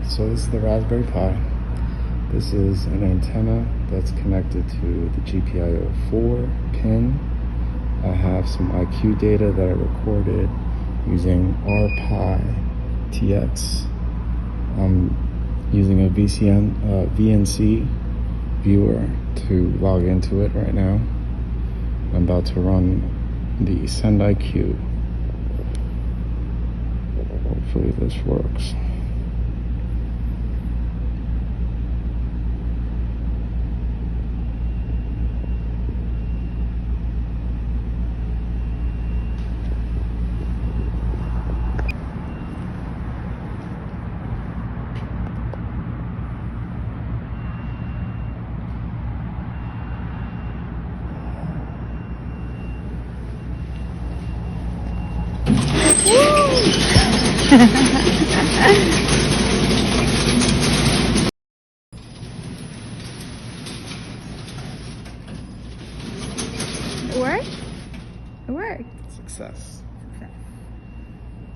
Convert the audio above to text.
So this is the Raspberry Pi. This is an antenna that's connected to the GPIO 4 pin. I have some IQ data that I recorded using RPi TX. I'm using a VNC viewer to log into it right now. I'm about to run the send IQ. Hopefully this works. It worked? It worked. Success.